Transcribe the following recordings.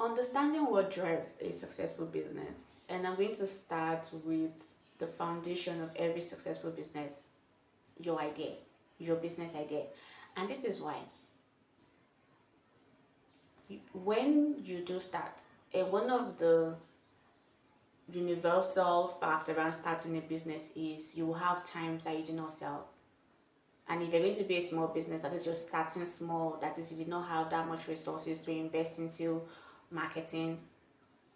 Understanding what drives a successful business, and I'm going to start with the foundation of every successful business: your idea, your business idea. And this is why when you do start, and one of the universal fact around starting a business is you will have times that you do not sell. And if you're going to be a small business, that is, you're starting small, that is, you did not have that much resources to invest into marketing,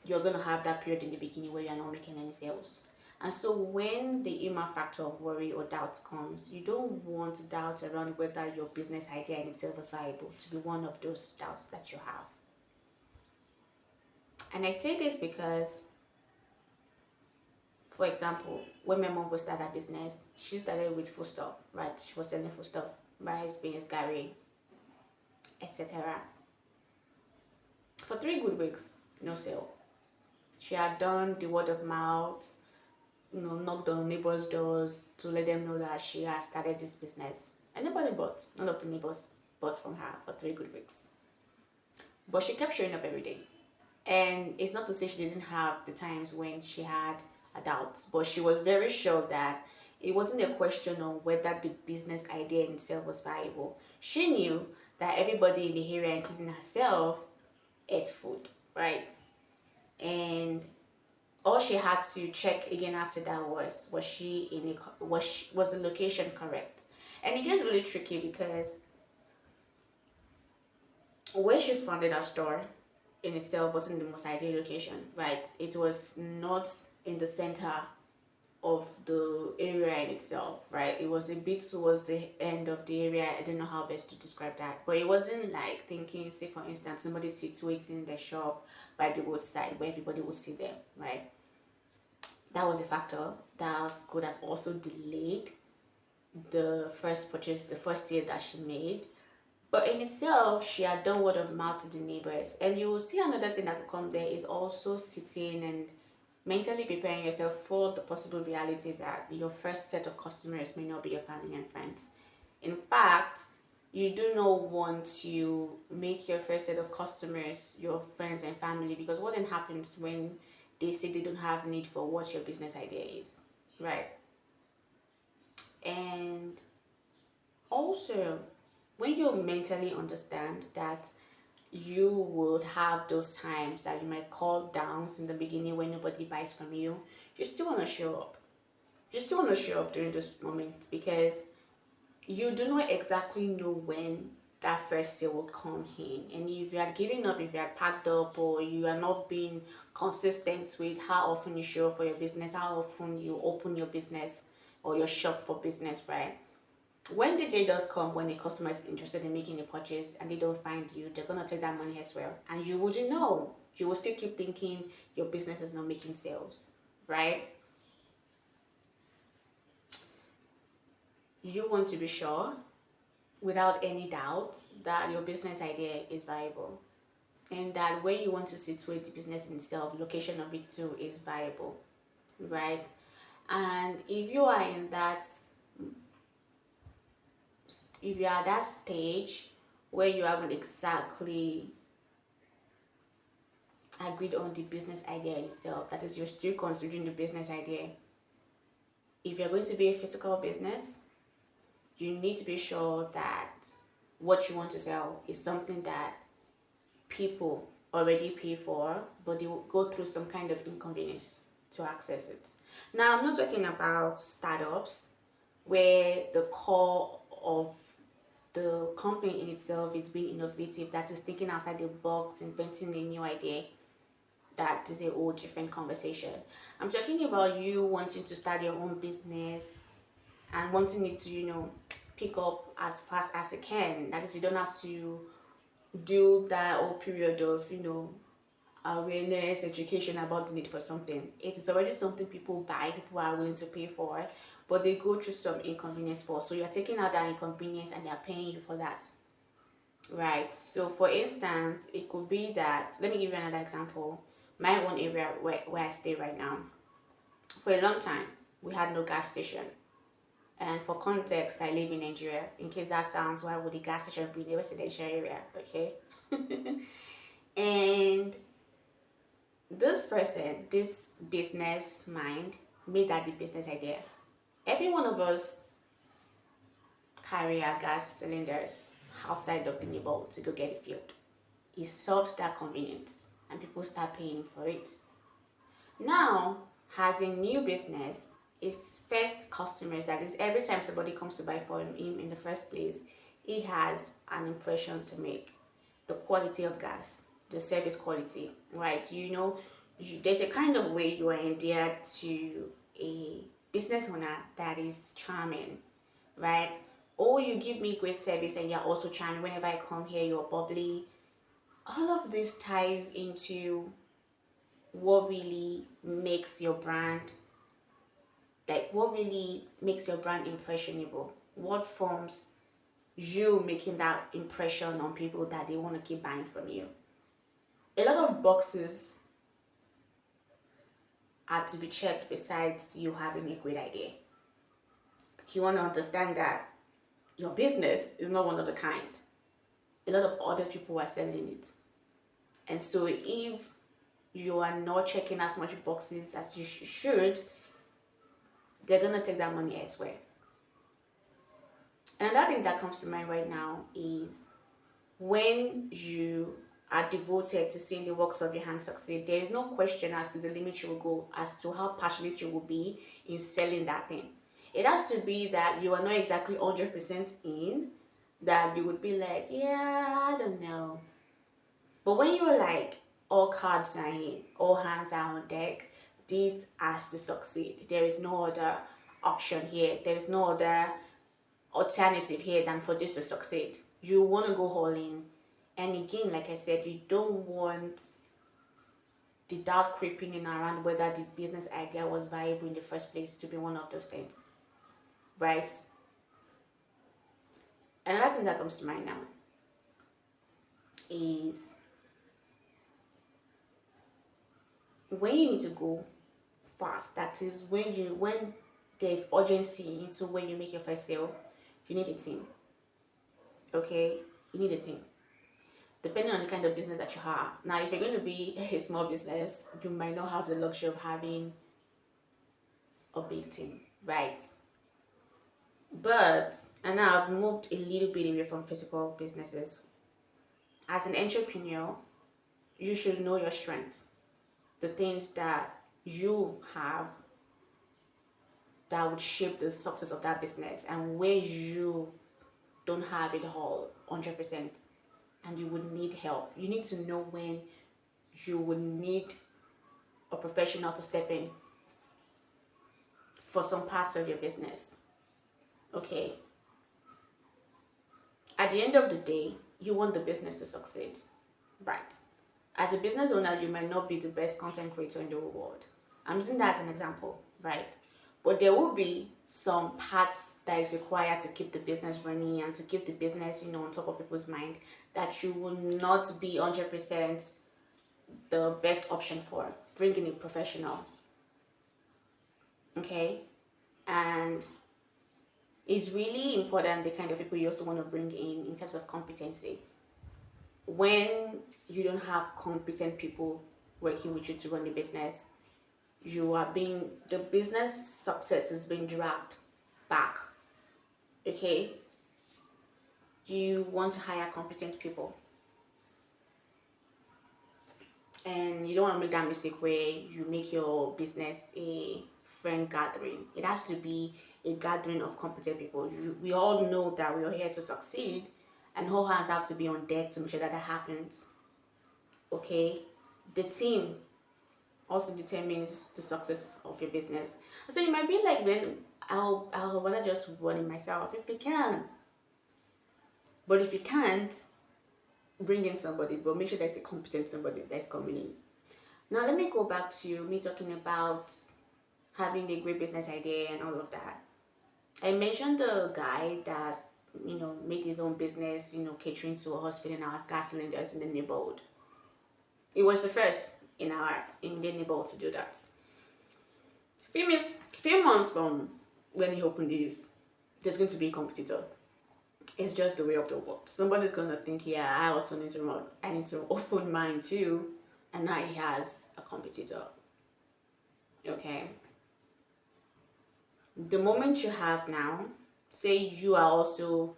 you're going to have that period in the beginning where you're not making any sales. And so when the human factor of worry or doubt comes, you don't want doubt around whether your business idea in itself is viable to be one of those doubts that you have. And I say this because, for example, when my mom was start a business, she started with food stuff, right? She was selling food stuff, rice, beans, curry, etc. For 3 good weeks, no sale. She had done the word of mouth, knocked on neighbors' doors to let them know that she had started this business. And nobody bought. None of the neighbors bought from her for 3 good weeks. But she kept showing up every day. And it's not to say she didn't have the times when she had a doubt, but she was very sure that it wasn't a question of whether the business idea in itself was viable. She knew that everybody in the area, including herself, ate food, right? And all she had to check again after that was she in a was the location correct? And it gets really tricky because when she founded her store, in itself wasn't the most ideal location, right? It was not in the center of the area in itself, right? It was a bit towards the end of the area. I don't know how best to describe that, but it wasn't like thinking, say for instance, somebody situating in the shop by the roadside where everybody would see them, right? That was a factor that could have also delayed the first purchase, the first sale that she made. But in itself, she had done word of mouth to the neighbors. And you will see another thing that could come there is also sitting and mentally preparing yourself for the possible reality that your first set of customers may not be your family and friends. In fact, you do not want to make your first set of customers your friends and family, because what then happens when they say they don't have need for what your business idea is, right? And also, when you mentally understand that you would have those times that you might call downs in the beginning when nobody buys from you, you still want to show up. You still want to show up during those moments because you do not exactly know when that first sale will come in. And if you had given up, if you had packed up, or you are not being consistent with how often you show up for your business, how often you open your business or your shop for business, right? When the day does come when a customer is interested in making a purchase and they don't find you, they're going to take that money as well. And you wouldn't know. You will still keep thinking your business is not making sales, right? You want to be sure, without any doubt, that your business idea is viable. And that where you want to situate the business in itself, location of it too, is viable, right? And if you are in that if you're at that stage where you haven't exactly agreed on the business idea itself, that is, you're still considering the business idea, if you're going to be a physical business, you need to be sure that what you want to sell is something that people already pay for, but they will go through some kind of inconvenience to access it. Now, I'm not talking about startups where the core of the company in itself is being innovative, that is thinking outside the box, inventing a new idea. That is a whole different conversation. I'm talking about you wanting to start your own business and wanting it to, pick up as fast as it can. That is, you don't have to do that whole period of, awareness, education about the need for something. It is already something people buy, people are willing to pay for, but they go through some inconvenience for. So you're taking out that inconvenience and they're paying you for that. Right. So for instance, it could be that, let me give you another example. My own area where I stay right now. For a long time, we had no gas station. And for context, I live in Nigeria. In case that sounds, why would the gas station be in a residential area? Okay. And This person, this business mind, made that the business idea. Every one of us carry our gas cylinders outside of the neighborhood to go get it filled. It solved that convenience and people start paying for it. Now, as a new business, his first customers, that is every time somebody comes to buy from him in the first place, he has an impression to make. The quality of gas, the service quality, right? There's a kind of way you are endeared to a business owner that is charming, right? Oh, you give me great service and you're also charming. Whenever I come here, you're bubbly. All of this ties into what really makes your brand, like what really makes your brand impressionable, what forms you making that impression on people that they want to keep buying from you. A lot of boxes are to be checked besides you having a great idea. You want to understand that your business is not one of a kind. A lot of other people are selling it. And so if you are not checking as much boxes as you should, they're going to take that money elsewhere. Another thing that comes to mind right now is when you are devoted to seeing the works of your hands succeed, there is no question as to the limit you will go, as to how passionate you will be in selling that thing. It has to be that you are not exactly 100% in, that you would be like, yeah, I don't know. But when you're like, all cards are in, all hands are on deck, this has to succeed. There is no other option here. There is no other alternative here than for this to succeed. You want to go all in. And again, like I said, you don't want the doubt creeping in around whether the business idea was viable in the first place to be one of those things, right? Another thing that comes to mind now is when you need to go fast, that is when there's urgency into when you make your first sale, you need a team. Okay, you need a team. Depending on the kind of business that you have. Now, if you're going to be a small business, you might not have the luxury of having a big team, right? But, and now I've moved a little bit away from physical businesses. As an entrepreneur, you should know your strengths, the things that you have that would shape the success of that business, and where you don't have it all 100%. And you would need help. You need to know when you would need a professional to step in for some parts of your business. Okay. At the end of the day, you want the business to succeed, right? As a business owner, you might not be the best content creator in the whole world. I'm using that as an example, right? But there will be some parts that is required to keep the business running and to keep the business, on top of people's mind, that you will not be 100% the best option for. Bring in a professional. Okay? And it's really important the kind of people you also want to bring in terms of competency. When you don't have competent people working with you to run the business, the business success is being dragged back. Okay? You want to hire competent people. And you don't want to make that mistake where you make your business a friend gathering. It has to be a gathering of competent people. We all know that we are here to succeed, and all hands have to be on deck to make sure that happens. Okay? The team also determines the success of your business. So you might be like, then I'll rather just run it myself if you can. But if you can't, bring in somebody, but make sure there's a competent somebody that's coming in. Now let me go back to me talking about having a great business idea and all of that. I mentioned the guy that made his own business, catering to a hospital and our gas cylinders in the neighborhood. It was the first in the neighborhood to do that. Few months from when he opened this, there's going to be a competitor. It's just the way of the world. Somebody's gonna think, yeah, I need to open mine too, and now he has a competitor. Okay. The moment you have now, say you are also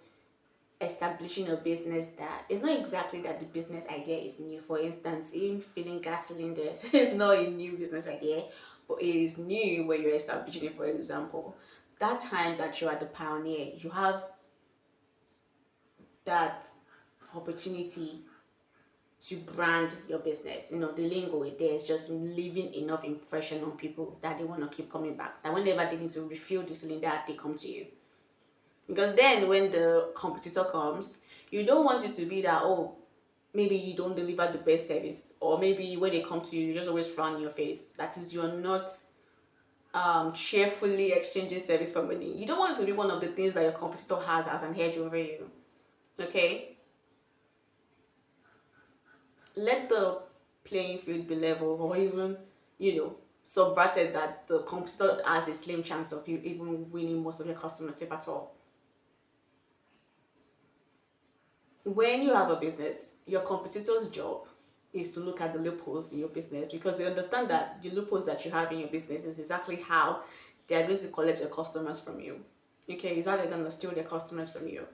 establishing a business that it's not exactly that the business idea is new. For instance, in filling gas cylinders is not a new business idea, but it is new when you're establishing it. For example, that time that you are the pioneer, you have that opportunity to brand your business. You know, the lingo there is just leaving enough impression on people that they want to keep coming back. That whenever they need to refill the cylinder, they come to you. Because then when the competitor comes, you don't want it to be that, oh, maybe you don't deliver the best service, or maybe when they come to you, you just always frown in your face. That is, you're not cheerfully exchanging service for money. You don't want it to be one of the things that your competitor has as an edge over you. Okay? Let the playing field be level, or even, subverted, that the competitor has a slim chance of you even winning most of your customers, if at all. When you have a business, your competitor's job is to look at the loopholes in your business, because they understand that the loopholes that you have in your business is exactly how they are going to collect your customers from you. Okay, is how they're going to steal their customers from you.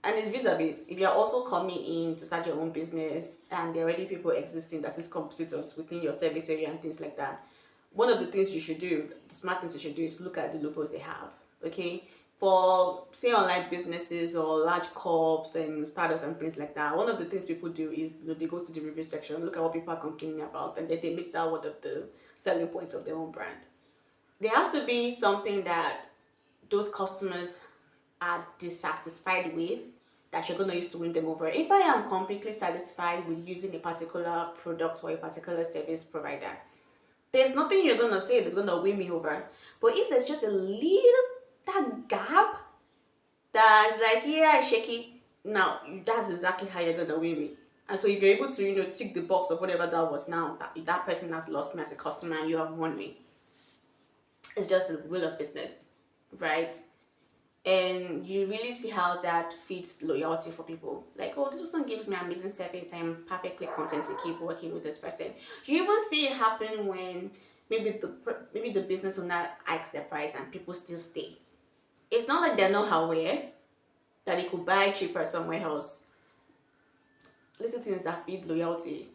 And it's vis-a-vis. If you're also coming in to start your own business and there are already people existing that is competitors within your service area and things like that, one of the things you should do, the smart things you should do, is look at the loopholes they have. Okay, for say online businesses or large corps and startups and things like that, one of the things people do is they go to the review section, look at what people are complaining about, and then they make that one of the selling points of their own brand. There has to be something that those customers are dissatisfied with that you're going to use to win them over. If I am completely satisfied with using a particular product or a particular service provider, there's nothing you're going to say that's going to win me over. But if there's just a little that gap that's like, yeah, shaky, now that's exactly how you're going to win me. And so if you're able to, tick the box of whatever that was, now that person has lost me as a customer and you have won me. It's just a will of business, right? And you really see how that feeds loyalty for people. Like, oh, this person gives me amazing service, I'm perfectly content to keep working with this person. You even see it happen when maybe the business owner hikes their price and people still stay. It's not like they're not aware that they could buy cheaper somewhere else. Little things that feed loyalty,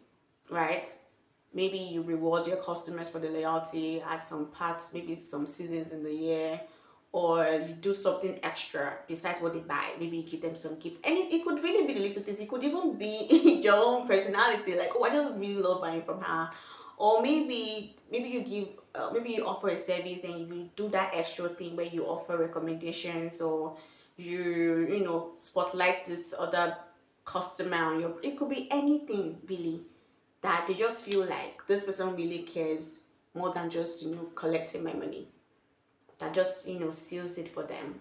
right? Maybe you reward your customers for the loyalty at some parts, maybe some seasons in the year, or you do something extra besides what they buy. Maybe you give them some gifts, and it could really be the little things. It could even be your own personality, like, oh, I just really love buying from her. Or maybe you give maybe you offer a service and you do that extra thing where you offer recommendations, or you spotlight this other customer on your. It could be anything really, that they just feel like this person really cares more than just collecting my money. That just seals it for them.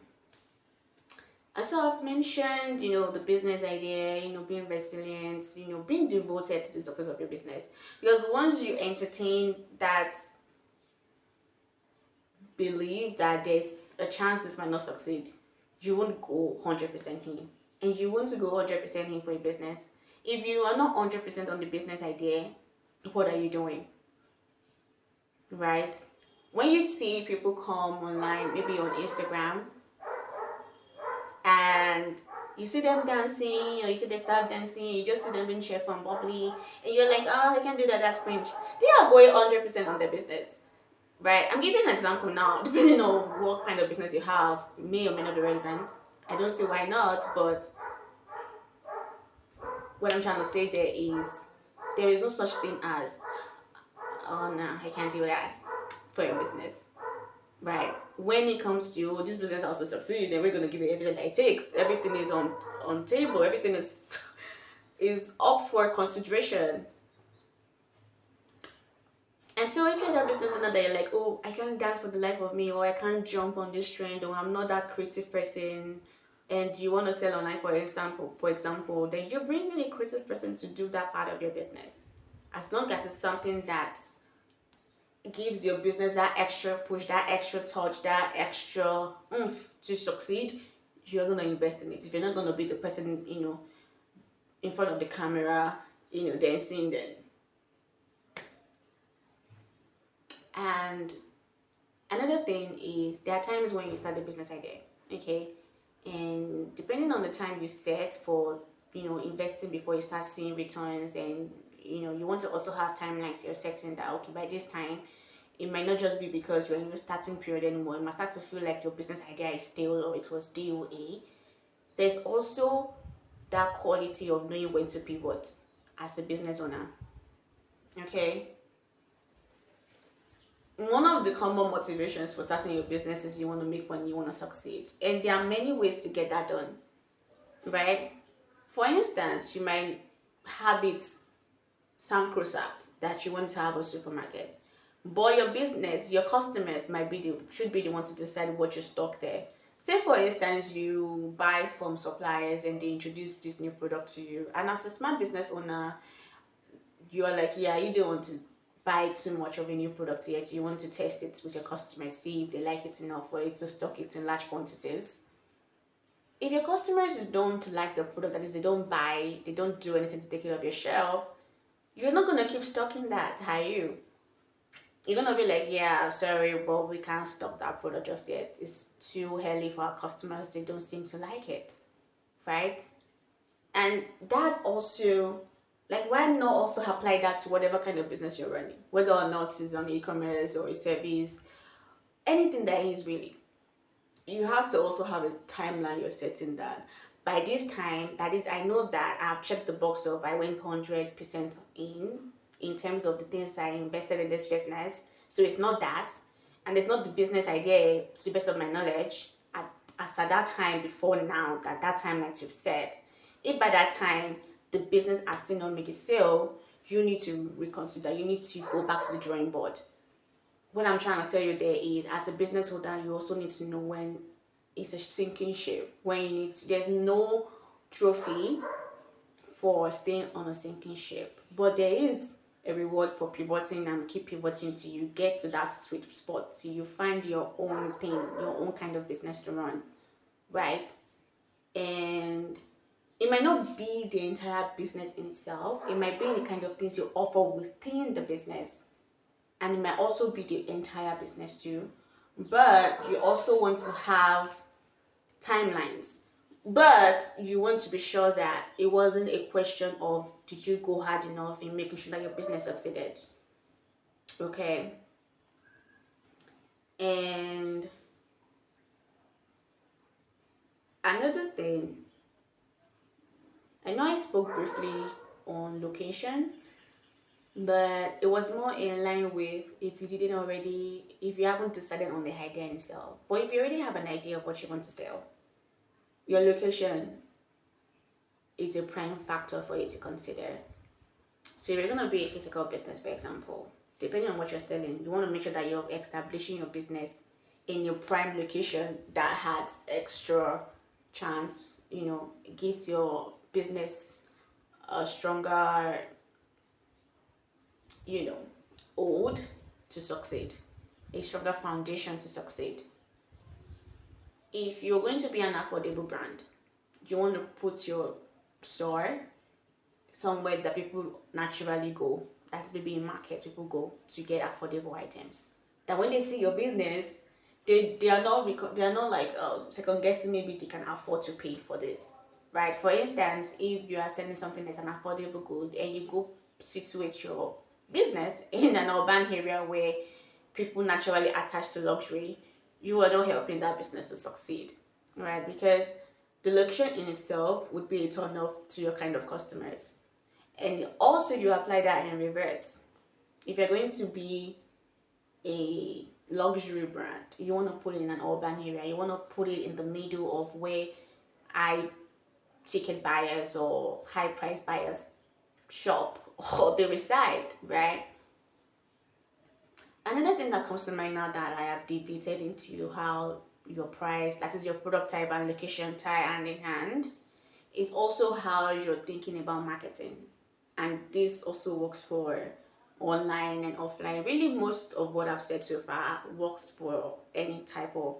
As so I've mentioned, the business idea, being resilient, being devoted to the success of your business. Because once you entertain that belief that there's a chance this might not succeed, you won't go 100% in. And you want to go 100% in for a business. If you are not 100% on the business idea, what are you doing? Right? When you see people come online, maybe on Instagram, and you see them dancing, or you see they start dancing, you just see them being cheerful and bubbly, and you're like, oh, I can't do that, that's cringe. They are going 100% on their business, right? I'm giving an example now, depending on what kind of business you have, may or may not be relevant. I don't see why not, but what I'm trying to say there is no such thing as, oh no, I can't do that for your business. Right. When it comes to this business has to succeed, then we're gonna give you everything that it takes. Everything is on table. Everything is up for consideration. And so if you're that business owner that you're like, oh, I can't dance for the life of me, or I can't jump on this trend, or I'm not that creative person, and you want to sell online for example, then you're bringing a creative person to do that part of your business. As long as it's something that gives your business that extra push, that extra touch, that extra oomph to succeed, you're gonna invest in it. If you're not gonna be the person, in front of the camera, dancing, then And another thing is there are times when you start a business idea, okay? And depending on the time you set for, investing before you start seeing returns, and you want to also have timelines you're setting that, okay, by this time, it might not just be because you're in your starting period anymore. It might start to feel like your business idea is stale or it was DOA. There's also that quality of knowing when to pivot as a business owner. Okay. One of the common motivations for starting your business is you want to make money, you want to succeed. And there are many ways to get that done, right? For instance, you might have it sacrosanct that you want to have a supermarket, but your business, your customers should be the one to decide what you stock there. Say for instance, you buy from suppliers and they introduce this new product to you, and as a smart business owner, you're like, yeah, you don't want to buy too much of a new product yet. You want to test it with your customers, see if they like it enough for you to stock it in large quantities. If your customers don't like the product, that is, they don't buy, they don't do anything to take it off your shelf, you're not gonna keep stocking that, are you? You're gonna be like, yeah, I'm sorry, but we can't stock that product just yet. It's too early for our customers. They don't seem to like it, right? And that also, like, why not also apply that to whatever kind of business you're running, whether or not it's on e-commerce or a service, anything that is really. You have to also have a timeline you're setting that by this time, that is, I know that I've checked the box of I went 100% in terms of the things I invested in this business. So it's not that, and it's not the business idea to the best of my knowledge as at that time before now, that time that you've set. If by that time the business has still not made a sale, you need to reconsider. You need to go back to the drawing board. What I'm trying to tell you there is, as a business owner, you also need to know when it's a sinking ship. When you need to, there's no trophy for staying on a sinking ship, but there is a reward for pivoting, and keep pivoting till you get to that sweet spot, till you find your own thing, your own kind of business to run, right? And it might not be the entire business in itself. It might be the kind of things you offer within the business, and it might also be the entire business too. But you also want to have timelines. But you want to be sure that it wasn't a question of did you go hard enough in making sure that your business succeeded. Okay. And another thing, I know I spoke briefly on location, but it was more in line with if you haven't decided on the idea itself. But if you already have an idea of what you want to sell, your location is a prime factor for you to consider. So if you're going to be a physical business, for example, depending on what you're selling, you want to make sure that you're establishing your business in your prime location that has extra chance, it gives your business a stronger, hold to succeed, a stronger foundation to succeed. If you're going to be an affordable brand, you want to put your store somewhere that people naturally go. That's maybe in market, people go to get affordable items. That when they see your business, they are not like second guessing maybe they can afford to pay for this, right? For instance, if you are selling something that's an affordable good and you go situate your business in an urban area where people naturally attach to luxury, you are not helping that business to succeed, right? Because the location in itself would be a turn off to your kind of customers. And also, you apply that in reverse. If you're going to be a luxury brand, you want to put it in an urban area, you want to put it in the middle of where high ticket buyers or high price buyers shop or they reside, right? Another thing that comes to mind now that I have debated into how your price, that is your product type and location tie hand in hand, is also how you're thinking about marketing. And this also works for online and offline. Really, most of what I've said so far works for any type of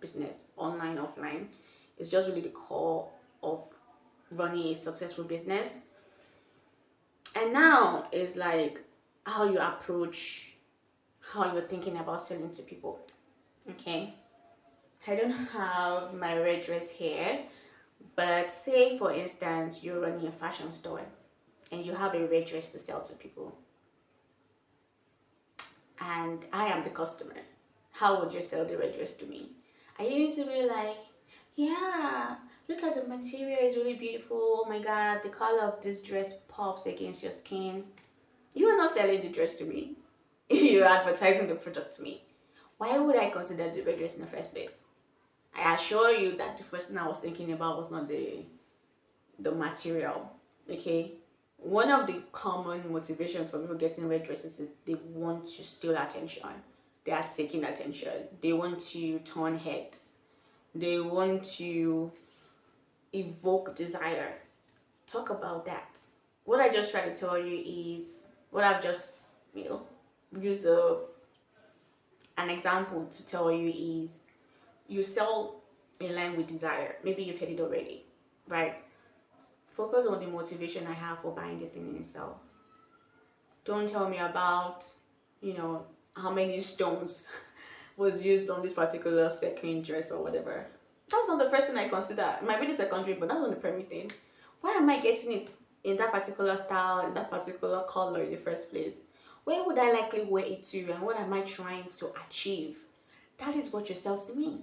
business, online, offline. It's just really the core of running a successful business. And now it's like how you approach how you're thinking about selling to people. Okay, I don't have my red dress here, but say for instance you're running a fashion store and you have a red dress to sell to people, and I am the customer. How would you sell the red dress to me? Are you going to be like, yeah, look at the material, it's really beautiful. Oh my god, the color of this dress pops against your skin. You are not selling the dress to me. You're advertising the product to me. Why would I consider the red dress in the first place? I assure you that the first thing I was thinking about was not the material. Okay, one of the common motivations for people getting red dresses is they want to steal attention. They are seeking attention. They want to turn heads. They want to evoke desire. Talk about that. What I just try to tell you is what I've just, used an example to tell you is you sell in line with desire. Maybe you've heard it already, right? Focus on the motivation I have for buying the thing in itself. Don't tell me about, how many stones was used on this particular second dress or whatever. That's not the first thing I consider. It might be the secondary, but that's not the primary thing. Why am I getting it in that particular style, in that particular color in the first place? Where would I likely wear it to, and what am I trying to achieve? That is what you sell to me.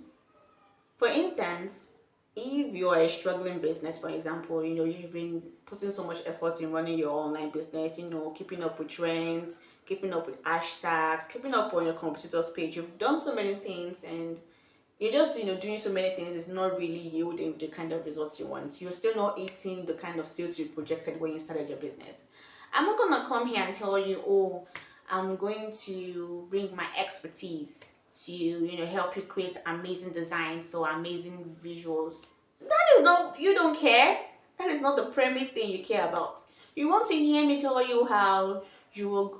For instance, if you're a struggling business, for example, you've been putting so much effort in running your online business, keeping up with trends, keeping up with hashtags, keeping up on your competitor's page. You've done so many things, and you're just, doing so many things is not really yielding the kind of results you want. You're still not eating the kind of sales you projected when you started your business. I'm not gonna come here and tell you, oh, I'm going to bring my expertise to, help you create amazing designs or amazing visuals. That is not, you don't care. That is not the primary thing you care about. You want to hear me tell you how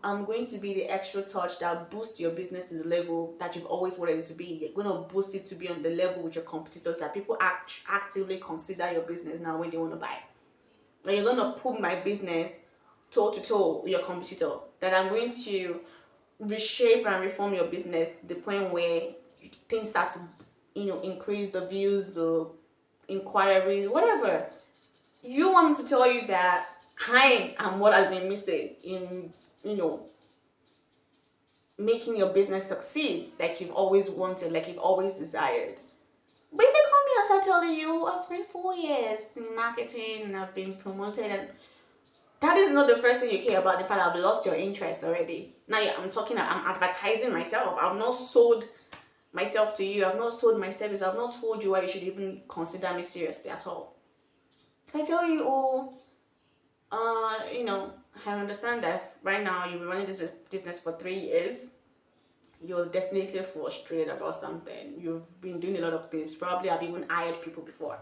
I'm going to be the extra touch that boosts your business to the level that you've always wanted it to be. You're going to boost it to be on the level with your competitors, that people actively consider your business now when they want to buy. And you're going to put my business toe to toe with your competitor, that I'm going to reshape and reform your business to the point where things start to, increase the views, the inquiries, whatever. You want me to tell you that I am what has been missing in, making your business succeed, like you've always wanted, like you've always desired. But if you come here and start telling you, I spent 4 years in marketing and I've been promoted, and that is not the first thing you care about. In fact, I've lost your interest already. Now I'm advertising myself. I've not sold myself to you. I've not sold my service. I've not told you why you should even consider me seriously at all. If I tell you, I understand that right now you've been running this business for 3 years. You're definitely frustrated about something. You've been doing a lot of things. Probably have even hired people before,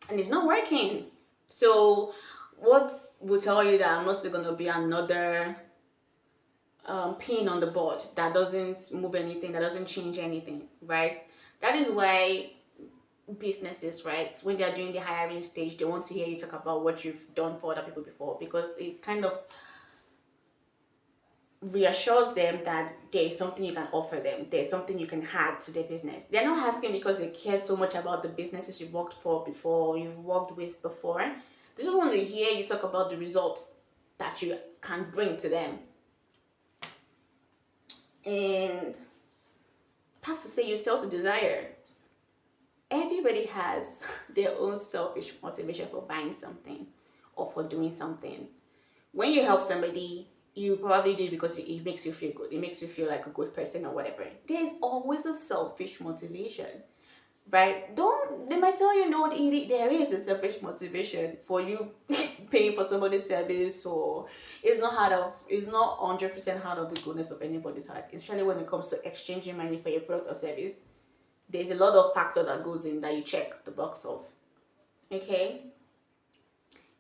and it's not working. So what will tell you that I'm not still going to be another pin on the board that doesn't move anything, that doesn't change anything, right? That is why businesses, right, when they are doing the hiring stage, they want to hear you talk about what you've done for other people before, because it kind of reassures them that there is something you can offer them, there's something you can add to their business. They're not asking because they care so much about the businesses you've worked for before, you've worked with before. They just want to hear you talk about the results that you can bring to them. And that's to say you sell to desire. Everybody has their own selfish motivation for buying something or for doing something. When you help somebody, you probably do it because it makes you feel good. It makes you feel like a good person or whatever. There's always a selfish motivation, right? They might tell you, no, there is a selfish motivation for you paying for somebody's service, or it's not 100% out of the goodness of anybody's heart, especially when it comes to exchanging money for your product or service. There's a lot of factor that goes in that you check the box of, okay?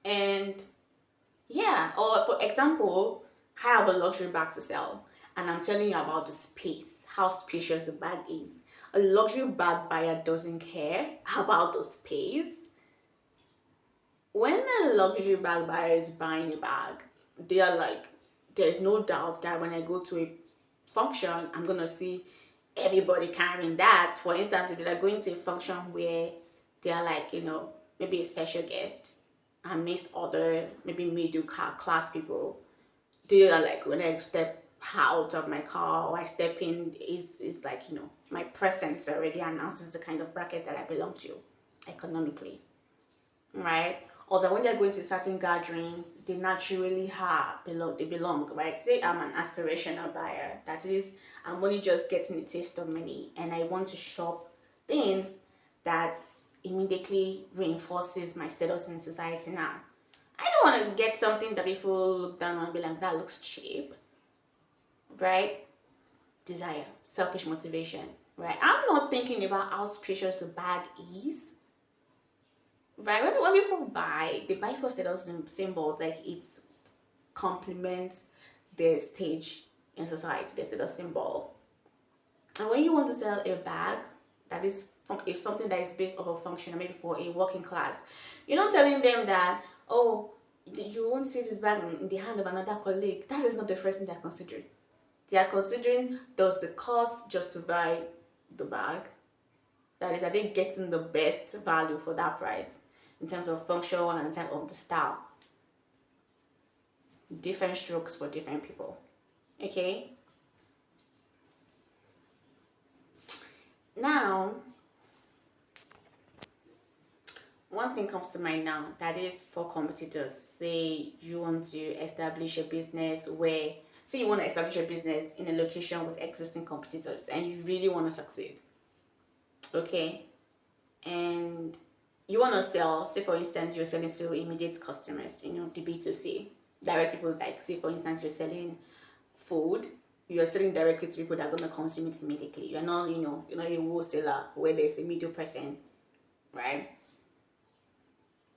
And yeah, or for example, I have a luxury bag to sell, and I'm telling you about the space, how spacious the bag is. A luxury bag buyer doesn't care about the space. When a luxury bag buyer is buying a bag, they are like, there's no doubt that when I go to function, I'm gonna see everybody carrying that. For instance, if they're going to a function where they are like, maybe a special guest, amidst other maybe middle class people, they are like, when I step out of my car or I step in, is like, my presence already announces the kind of bracket that I belong to economically, right? Or that when they're going to a certain gathering, they naturally belong, right? Say I'm an aspirational buyer, that is, I'm only just getting a taste of money and I want to shop things that immediately reinforces my status in society now. I don't want to get something that people look down on and be like, that looks cheap, right? Desire, selfish motivation, right? I'm not thinking about how spacious the bag is, right? When people buy, they buy for status symbols, like it complements their stage in society, their status symbol. And when you want to sell a bag that is if something that is based off of function, maybe for a working class, you're not telling them that, oh, you won't see this bag in the hand of another colleague. That is not the first thing they're considering. They are considering, does the cost justify the bag? That is, are they getting the best value for that price in terms of function and in terms of the style? Different strokes for different people. Okay? Now, one thing comes to mind now, that is for competitors. Say you want to establish a business where, say you want to establish a business in a location with existing competitors and you really want to succeed. Okay? And you want to sell, say for instance, you're selling to immediate customers, the B2C, direct people, like say for instance, you're selling food, you're selling directly to people that are going to consume it immediately. You're not, you're not a wholesaler where there's a middle person, right?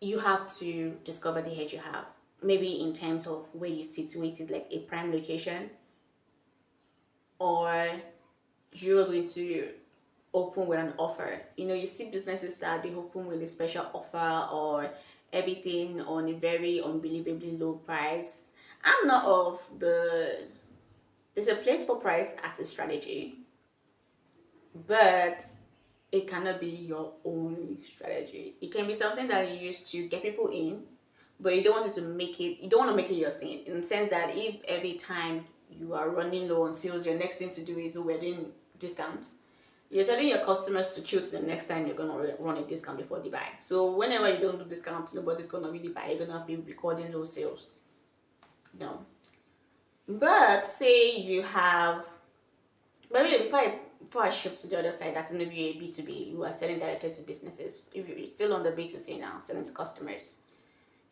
You have to discover the edge you have. Maybe in terms of where you situated, like a prime location, or you're going to open with an offer. You see businesses that they open with a special offer or everything on a very unbelievably low price. I'm not of there's a place for price as a strategy, but it cannot be your only strategy. It can be something that you use to get people in, but you don't want to make it your thing, in the sense that if every time you are running low on sales, your next thing to do is, we're doing discounts, you're telling your customers to choose the next time you're going to run a discount before they buy. So whenever you don't do discounts, nobody's going to really buy. You're going to be recording low sales. No. But say you have, but really, before I shift to the other side, that's maybe a B2B, you are selling directly to businesses. If you're still on the B2C now, selling to customers,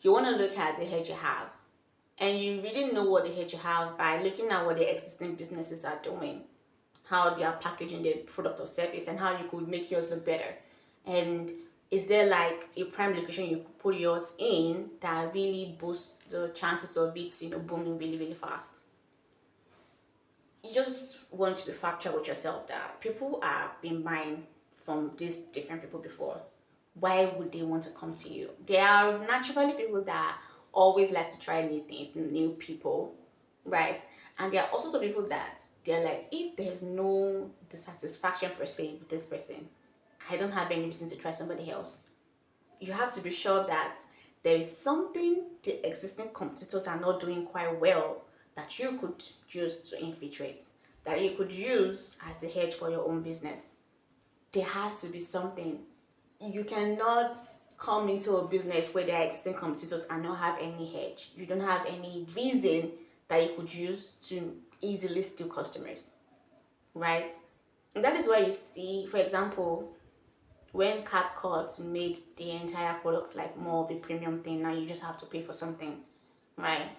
you want to look at the hedge you have. And you really know what the hedge you have by looking at what the existing businesses are doing, how they are packaging their product or service, and how you could make yours look better. And is there like a prime location you could put yours in that really boosts the chances of it, booming really, really fast? You just want to be factual with yourself that people are being buying from these different people before. Why would they want to come to you? There are naturally people that always like to try new things, new people, right? And there are also some people that they're like, if there's no dissatisfaction per se with this person, I don't have any reason to try somebody else. You have to be sure that there is something the existing competitors are not doing quite well that you could use to infiltrate, that you could use as the hedge for your own business. There has to be something. You cannot come into a business where there are existing competitors and not have any hedge. You don't have any reason that you could use to easily steal customers, right? And that is why you see, for example, when CapCut made the entire product like more of a premium thing, now you just have to pay for something, right?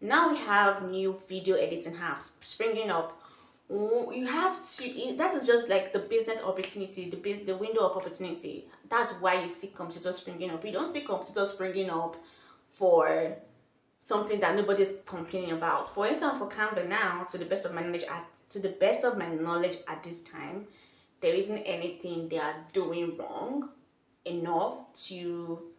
Now we have new video editing apps springing up. You have to, that is just like the business opportunity, the window of opportunity. That's why you see competitors springing up. You don't see competitors springing up for something that nobody's complaining about. For instance, for Canva now, to the best of my knowledge at this time, there isn't anything they are doing wrong enough to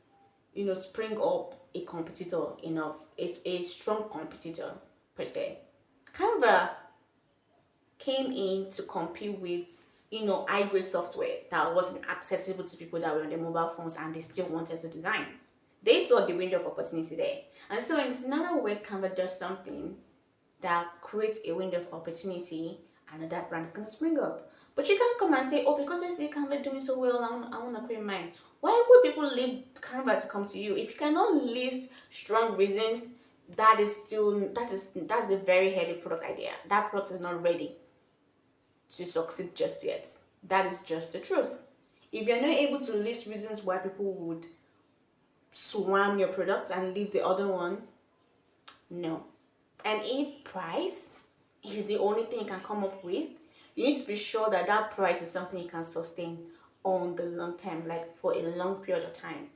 spring up a competitor enough. It's a strong competitor per se. Canva came in to compete with, high grade software that wasn't accessible to people that were on their mobile phones and they still wanted to design. They saw the window of opportunity there. And so in the scenario where Canva does something that creates a window of opportunity, another brand is going to spring up. But you can't come and say, oh, because I see Canva doing so well, I want to create mine. Why would people leave Canva to come to you? If you cannot list strong reasons, that's a very heavy product idea. That product is not ready to succeed just yet. That is just the truth. If you're not able to list reasons why people would swarm your product and leave the other one, no. And if price is the only thing you can come up with, you need to be sure that that price is something you can sustain on the long term, like for a long period of time.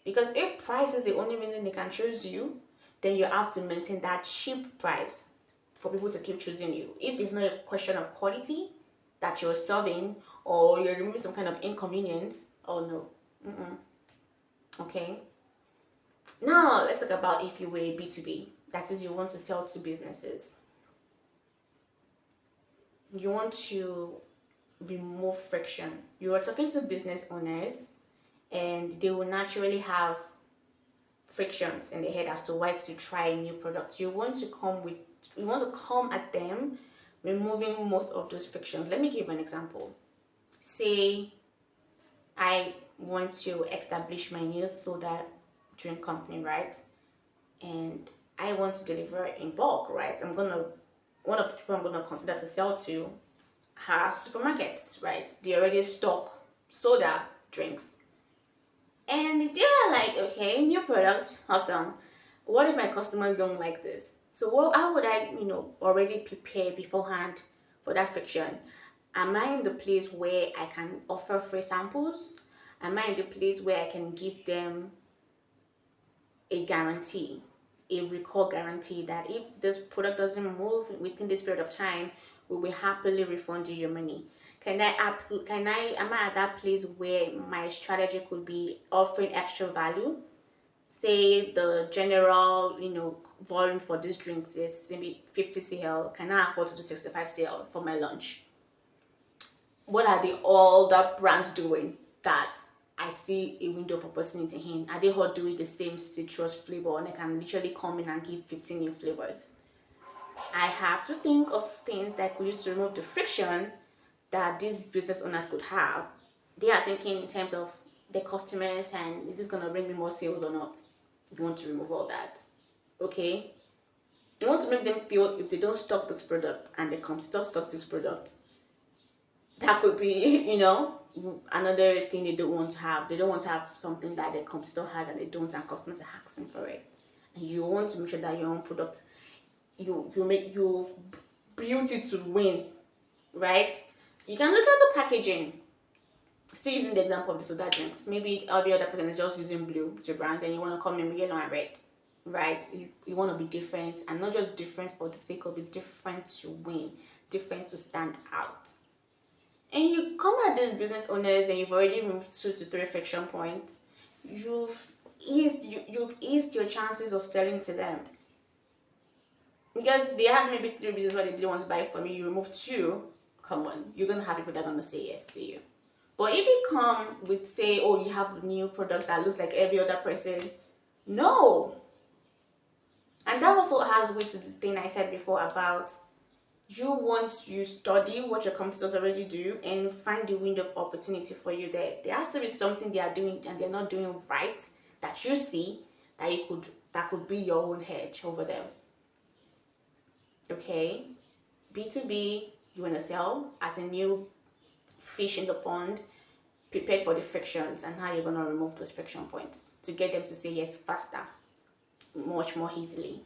Because if price is the only reason they can choose you, then you have to maintain that cheap price for people to keep choosing you. If it's not a question of quality that you're serving, or you're removing some kind of inconvenience, oh no. Okay. Now let's talk about if you were a B2B. That is, you want to sell to businesses. You want to remove friction. You are talking to business owners and they will naturally have frictions in their head as to why to try a new product. You want to come at them removing most of those frictions. Let me give an example. Say I want to establish my new soda drink company, right? And I want to deliver in bulk, right? One of the people I'm gonna consider to sell to has supermarkets, right? They already stock soda drinks. And they're like, okay, new product, awesome. What if my customers don't like this? So how would I, already prepare beforehand for that friction? Am I in the place where I can offer free samples? Am I in the place where I can give them a guarantee, a recall guarantee that if this product doesn't move within this period of time, we will happily refund you your money? Am I at that place where my strategy could be offering extra value? Say the general, volume for these drinks is maybe 50 cl. Can I afford to do 65 cl for my lunch? What are the older brands doing that I see a window of opportunity in? Are they all doing the same citrus flavor and I can literally come in and give 15 new flavors? I have to think of things that could use to remove the friction that these business owners could have. They are thinking in terms of their customers and is this going to bring me more sales or not? You want to remove all that. Okay? You want to make them feel if they don't stock this product and the competitor stocks this product, that could be, another thing they don't want to have. They don't want to have something that the competitor has and they don't, and customers are asking for it. And you want to make sure that your own product, you've built it to win, right? You can look at the packaging. Still using the example of the soda drinks. Maybe every other person is just using blue to brand, and you want to come in with yellow and red, right? You want to be different, and not just different for the sake of it, different to win, different to stand out. And you come at these business owners and you've already removed 2 to 3 friction points. You've eased your chances of selling to them. Because they had maybe 3 reasons why they didn't want to buy it from you. You remove 2, come on, you're gonna have people that are gonna say yes to you. But if you come with, say, oh, you have a new product that looks like every other person, no. And that also has weight to the thing I said before about you study what your competitors already do and find the window of opportunity for you there. There has to be something they are doing and they're not doing right that you see that could be your own hedge over them. Okay? B2B, you want to sell as a new fish in the pond, prepare for the frictions and how you're going to remove those friction points to get them to say yes faster, much more easily.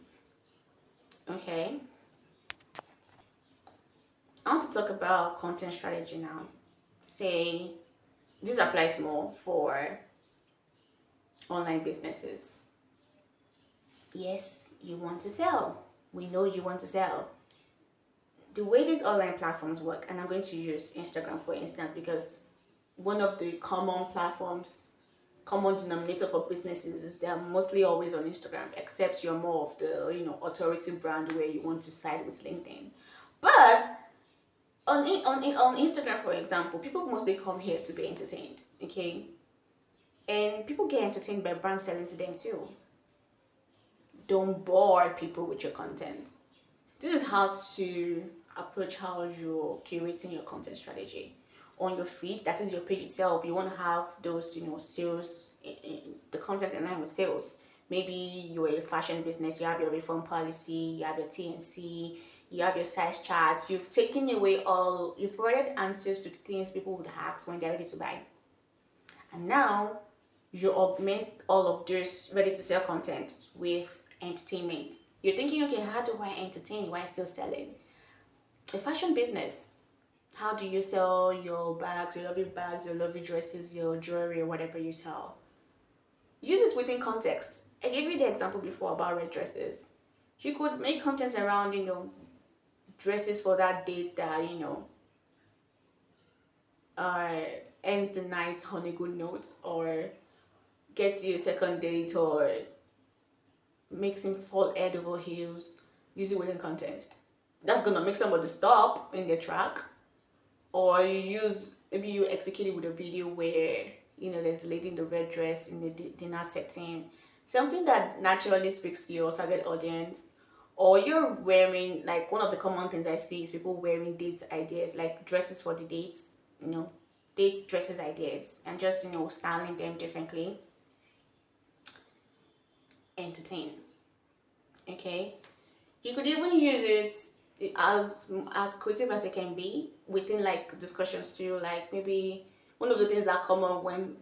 Okay? I want to talk about content strategy now. Say, this applies more for online businesses. Yes, you want to sell. We know you want to sell. The way these online platforms work, and I'm going to use Instagram for instance, because one of the common denominator for businesses is they are mostly always on Instagram, except you're more of the authority brand where you want to side with LinkedIn. But on Instagram, for example, people mostly come here to be entertained, okay? And people get entertained by brand selling to them too. Don't bore people with your content. This is how to approach how you're curating your content strategy. On your feed, that is your page itself, you want to have those, sales, the content in line with sales. Maybe you're a fashion business, you have your refund policy, you have your TNC, you have your size charts. You've taken away you've provided answers to things people would ask when they're ready to buy. And now you augment all of this ready to sell content with entertainment. You're thinking, okay, how do I entertain while still selling? A fashion business. How do you sell your bags, your lovely dresses, your jewelry, or whatever you sell? Use it within context. I gave you the example before about red dresses. You could make content around, dresses for that date that, uh, ends the night on a good note, or gets you a second date, or makes him fall head over heels. Use it within context. That's gonna make somebody stop in their track. Or maybe you execute it with a video where there's a lady in the red dress in the dinner setting, something that naturally speaks to your target audience. Or you're wearing, like, one of the common things I see is people wearing date ideas, like dresses for the dates, dates dresses ideas, and just styling them differently. Entertain. Okay, you could even use it as creative as it can be within, like, discussions too. Like, maybe one of the things that come up when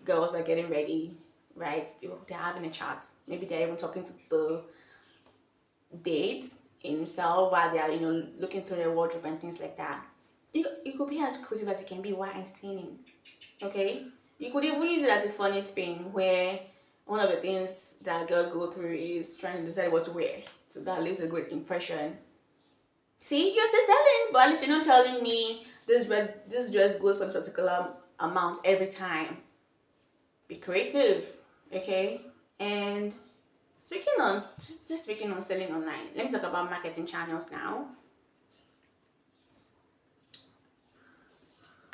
girls are getting ready, right? They're having a chat. Maybe they're even talking to the date himself while they're looking through their wardrobe and things like that. You could be as creative as it can be while entertaining. Okay, you could even use it as a funny spin, where one of the things that girls go through is trying to decide what to wear, so that leaves a great impression. See, you're still selling, but at least you're not telling me this dress goes for this particular amount every time. Be creative, okay? And speaking on selling online, let me talk about marketing channels now.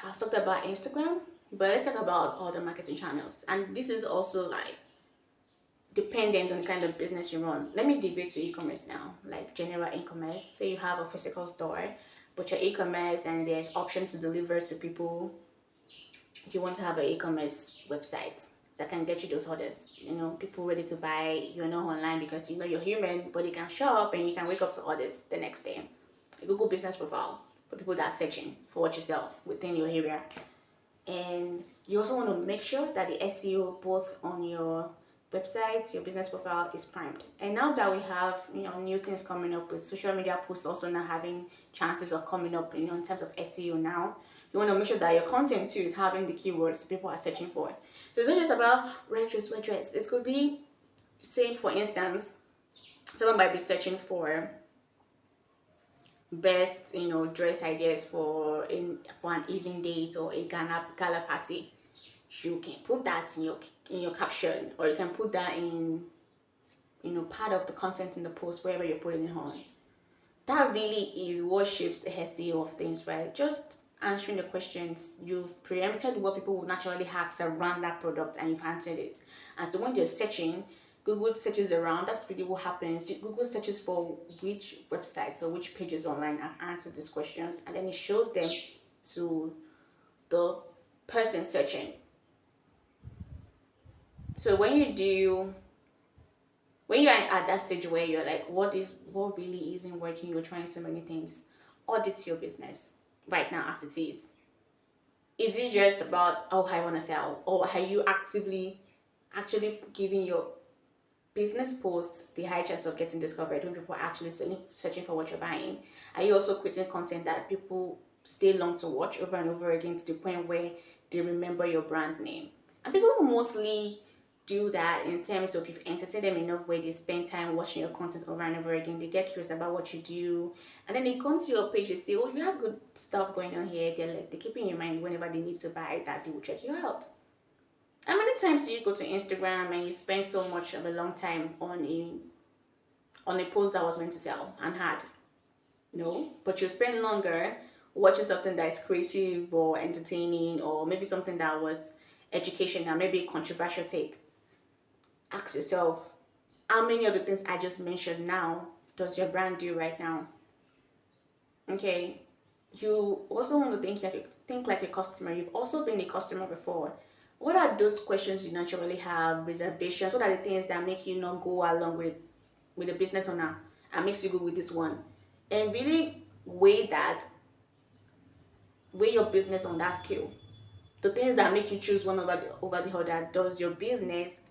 I've talked about Instagram, but let's talk about other marketing channels. And this is also, like, dependent on the kind of business you run. Let me deviate to e-commerce now, like general e-commerce. Say you have a physical store, but your e-commerce and there's option to deliver to people. You want to have an e-commerce website that can get you those orders. People ready to buy. You're not online because you're human, but you can shop and you can wake up to orders the next day. A Google business profile for people that are searching for what you sell within your area. And you also want to make sure that the SEO both on your website, your business profile is primed. And now that we have new things coming up with social media posts also now having chances of coming up in terms of SEO now, you want to make sure that your content too is having the keywords people are searching for. So it's not just about red dress. It could be, say for instance, someone might be searching for best dress ideas for an evening date or a gala party. You can put that in your caption, or you can put that in part of the content in the post, wherever you're putting it on. That really is what shapes the SEO of things, right? Just answering the questions. You've preempted what people would naturally ask around that product, and you've answered it. And so when they're searching, Google searches around. That's really what happens. Google searches for which websites or which pages online have answered these questions, and then it shows them to the person searching. So when you're at that stage where you're like, what really isn't working, you're trying so many things, audit your business right now as it is. Is it just about, I want to sell, or are you actually giving your business posts the high chance of getting discovered when people are actually searching for what you're buying? Are you also creating content that people stay long to watch over and over again, to the point where they remember your brand name? And people mostly do that in terms of, you've entertained them enough where they spend time watching your content over and over again. They get curious about what you do, and then they come to your page, they say, oh, you have good stuff going on here. They keep in your mind whenever they need to buy that, they will check you out. How many times do you go to Instagram and you spend so much of a long time on a post that was meant to sell and had? No, but you spend longer watching something that is creative or entertaining, or maybe something that was educational, maybe a controversial take. Ask yourself, how many of the things I just mentioned now does your brand do right now? Okay. You also want to think like a customer. You've also been a customer before. What are those questions you naturally have, reservations? What are the things that make you not go along with the business owner and makes you go with this one? And really weigh your business on that scale. The things that make you choose one over the other. Does your business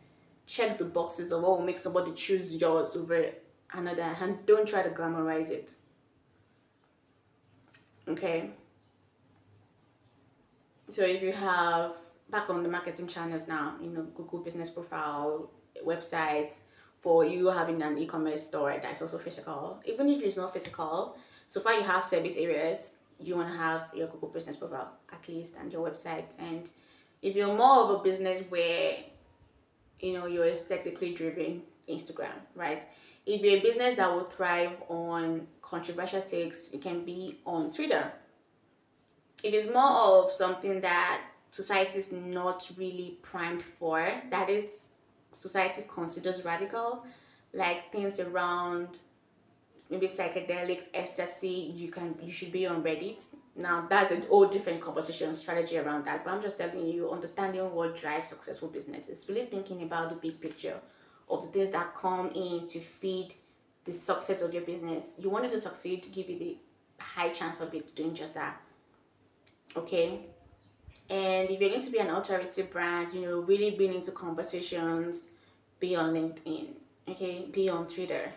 check the boxes of what will make somebody choose yours over another? And don't try to glamorize it. Okay. So if you have back on the marketing channels now, Google Business Profile, website, for you having an e-commerce store that's also physical. Even if it's not physical, so far you have service areas, you want to have your Google Business Profile at least, and your website. And if you're more of a business where you're aesthetically driven, Instagram, right? If you're a business that will thrive on controversial takes, it can be on Twitter. If it's more of something that society is not really primed for, that is, society considers radical, like things around maybe psychedelics, ecstasy, you should be on Reddit. Now that's a whole different conversation strategy around that. But I'm just telling you, understanding what drives successful businesses, really thinking about the big picture of the things that come in to feed the success of your business. You want it to succeed, give you the high chance of it doing just that. Okay. And if you're going to be an alternative brand, really being into conversations, be on LinkedIn, okay, be on Twitter,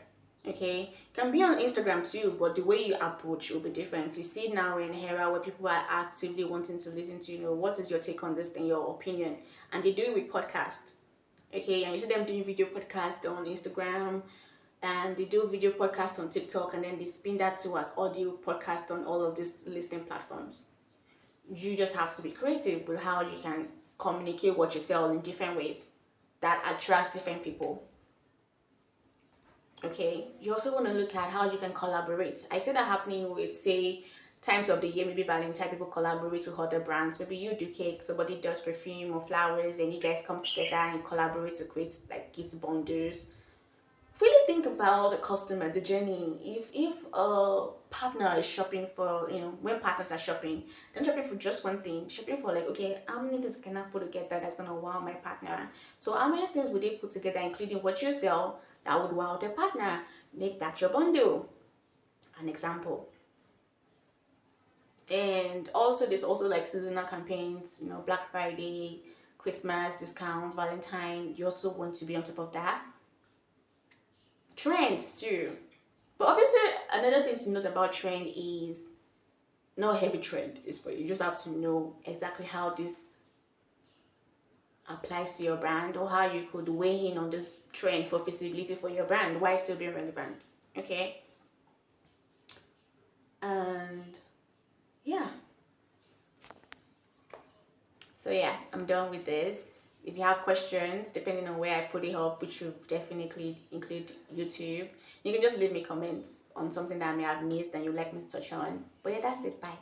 okay, can be on Instagram too, but the way you approach will be different. You see now in an era where people are actively wanting to listen to, what is your take on this thing, your opinion, and they do it with podcasts, okay, and you see them doing video podcasts on Instagram, and they do video podcasts on TikTok, and then they spin that to as audio podcast on all of these listening platforms. You just have to be creative with how you can communicate what you sell in different ways that attracts different people. Okay, you also want to look at how you can collaborate. I see that happening with, say, times of the year, maybe Valentine, people collaborate with other brands. Maybe you do cake, somebody does perfume or flowers, and you guys come together and collaborate to create like gift bundles. Really think about the customer, the journey. If a partner is shopping for, when partners are shopping, they're shopping for just one thing, shopping for like, okay, how many things can I put together that's gonna wow my partner? So how many things would they put together, including what you sell, that would wow their partner? Make that your bundle. An example. And also there's also like seasonal campaigns, Black Friday, Christmas discounts, Valentine. You also want to be on top of that. Trends too. But obviously, another thing to note about trend is not heavy trend is, but you just have to know exactly how this applies to your brand, or how you could weigh in on this trend for visibility for your brand while still being relevant. Okay. And yeah. So yeah, I'm done with this. If you have questions, depending on where I put it up, which will definitely include YouTube, you can just leave me comments on something that I may have missed and you'd like me to touch on. But yeah, that's it. Bye.